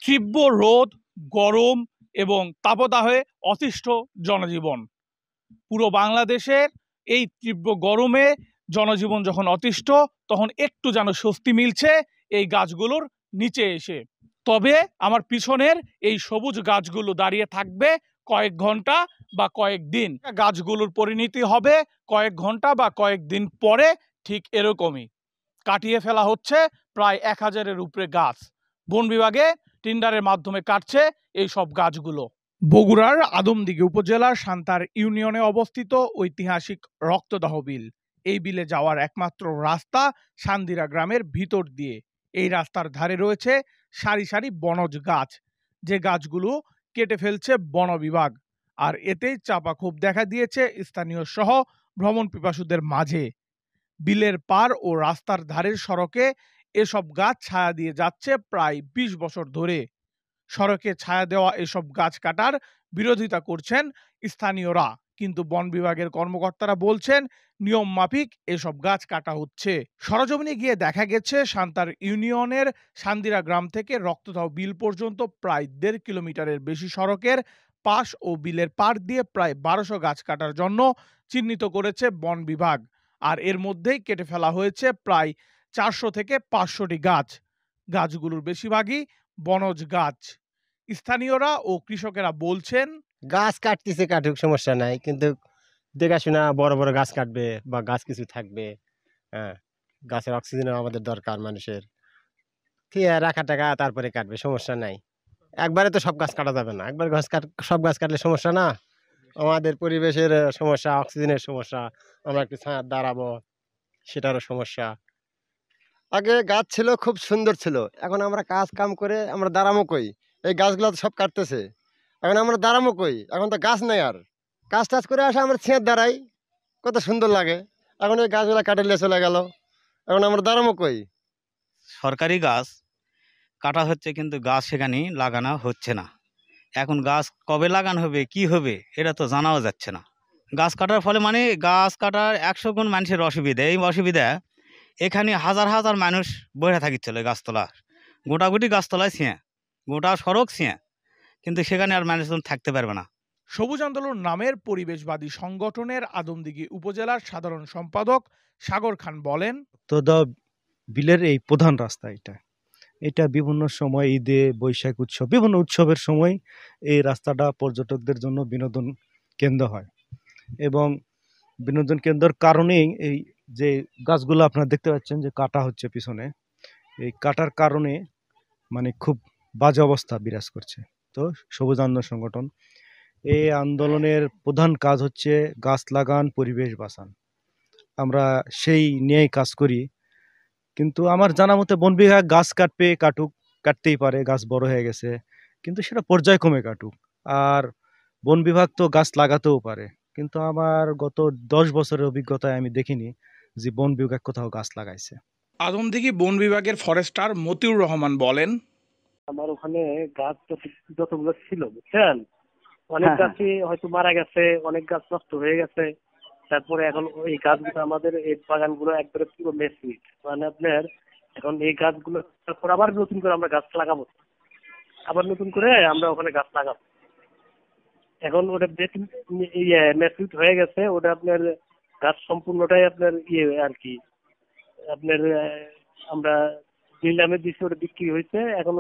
তীব্র রোদ, গরম এবং তাপদাহে অতিষ্ঠ জনজীবন। পুরো বাংলাদেশের এই তীব্র গরমে জনজীবন যখন অতিষ্ঠ, তখন একটু যেন স্বস্তি মিলছে এই গাছগুলোর নিচে এসে। তবে আমার পিছনের এই সবুজ গাছগুলো দাঁড়িয়ে থাকবে কয়েক ঘন্টা বা কয়েকদিন। গাছগুলোর পরিণতি হবে কয়েক ঘন্টা বা কয়েকদিন পরে ঠিক এরকমই। কাটিয়ে ফেলা হচ্ছে প্রায় 1000-এর উপরে গাছ। বন বিভাগে টেন্ডারের মাধ্যমে কাটছে এই সব গাছগুলো। বগুড়ার আদমদীঘি উপজেলার সান্তার ইউনিয়নে অবস্থিত ঐতিহাসিক রক্তদাহ বিল। এই বিলে যাওয়ার একমাত্র রাস্তা সান্দিরা গ্রামের ভিতর দিয়ে। এই রাস্তার ধারে রয়েছে সারি সারি বনজ গাছ, যে গাছগুলো কেটে ফেলছে বন বিভাগ। আর এতেই চাপা ক্ষোভ দেখা দিয়েছে স্থানীয় সহ ভ্রমণ পিপাসুদের মাঝে। বিলের পার ও রাস্তার ধারের সড়কে এসব গাছ ছায়া দিয়ে যাচ্ছে প্রায় 20 বছর ধরে। সড়কে ছায়া দেওয়া এসব গাছ কাটার বিরোধিতা করছেন স্থানীয়রা, কিন্তু বন বিভাগের কর্মকর্তারা বলছেন নিয়ম মাফিক এসব গাছ কাটা হচ্ছে। সরজমিনে গিয়ে দেখা গেছে সান্তার ইউনিয়নের সান্দিরা গ্রাম থেকে রক্তদাহ বিল পর্যন্ত প্রায় 1.5 কিলোমিটারের বেশি সড়কের পাশ ও বিলের পাড় দিয়ে প্রায় 1200 গাছ কাটার জন্য চিহ্নিত করেছে বন বিভাগ। আর এর মধ্যেই কেটে ফেলা হয়েছে প্রায় 400 থেকে 500টি গাছ। গাছগুলোর বেশিরভাগই বনজ গাছ। স্থানীয়রা ও কৃষকেরা বলছেন, গাছ কাটতেছে কাটুক, সমস্যা নাই, কিন্তু দেখাশোনা বড় বড় গাছ কাটবে বা গাছ কিছু থাকবে। হ্যাঁ, গাছের অক্সিজেনের আমাদের দরকার মানুষের। ঠিক আছে, রাখা টাকা তারপরে কাটবে, সমস্যা নাই। একবারে তো সব গাছ কাটা যাবে না, একবার সব গাছ কাটলে সমস্যা না। আমাদের পরিবেশের সমস্যা, অক্সিজেনের সমস্যা, আমরা একটু ছায়ার দাঁড়াবো সেটারও সমস্যা। আগে গাছ ছিল, খুব সুন্দর ছিল, এখন আমরা কাজ কাম করে আমরা দাঁড়ামো কই? এই গাছগুলো তো সব কাটতেছে, এখন আমরা দাঁড়ামো কই? এখন তো গাছ নাই আর। কাজ টাজ করে আসে আমরা ছেঁড় দাঁড়াই, কত সুন্দর লাগে। এখন এই গাছগুলো কাটিলে চলে গেল, এখন আমরা দাঁড়ামো কই? সরকারি গাছ কাটা হচ্ছে, কিন্তু গাছ সেখানে লাগানো হচ্ছে না। এখন গাছ কবে লাগানো হবে, কি হবে, এটা তো জানাও যাচ্ছে না। গাছ কাটার ফলে মানে গাছ কাটার 100 গুণ মানুষের অসুবিধা। এই অসুবিধা এখানে হাজার হাজার মানুষ বসে থাকিচ্ছিল গাছতলা, গোটাগুটি গাছতলায় ছিঁয়া, গোটা সড়ক ছিঁয়া, কিন্তু সেখানে আর মানুষজন থাকতে পারবে না। সবুজ আন্দোলন নামের পরিবেশবাদী সংগঠনের আদমদীঘি উপজেলার সাধারণ সম্পাদক সাগর খান বলেন, তো বিলের এই প্রধান রাস্তা এটা বিভিন্ন সময় ঈদে, বৈশাখ উৎসব, বিভিন্ন উৎসবের সময় এই রাস্তাটা পর্যটকদের জন্য বিনোদন কেন্দ্র হয়। এবং বিনোদন কেন্দ্রের কারণেই এই যে গাছগুলো আপনারা দেখতে পাচ্ছেন যে কাটা হচ্ছে পিছনে, এই কাটার কারণে মানে খুব বাজে অবস্থা বিরাজ করছে। তো সবুজ আন্দোলন সংগঠন, এই আন্দোলনের প্রধান কাজ হচ্ছে গাছ লাগান, পরিবেশ বাঁচান। আমরা সেই নিয়েই কাজ করি। কিন্তু আমার জানা মতে বন বিভাগ গাছ কাটতেই পারে, গাছ বড় হয়ে গেছে, কিন্তু সেটা পর্যায়ক্রমে কাটুক। আর বন বিভাগ তো গাছ লাগাতেও পারে, কিন্তু আমার গত 10 বছরের অভিজ্ঞতায় আমি দেখিনি যে বন বিভাগ কোথাও গাছ লাগাইছে। আদমদীঘি বন বিভাগের ফরেস্টার মতিউর রহমান বলেন, আমার ওখানে গাছ যতগুলো ছিল বুঝছেন, অনেক গাছই হয়তো মারা গেছে, অনেক গাছ নষ্ট হয়ে গেছে। তারপরে এখন এই গাছগুলো আমাদের এই বাগানগুলো একবারে পুরো মেসিট, মানে আপনার এখন এই গাছগুলো তারপর আবার নতুন করে আমরা গাছ লাগাবো, আবার নতুন করে আমরা ওখানে গাছ লাগাবো। এখন ওটা মেসিট হয়ে গেছে, ওটা আপনার গাছ সম্পূর্ণটাই আপনার আর কি আপনার আমরা নিলামে দিচ্ছি, ওটা বিক্রি হয়েছে। এখন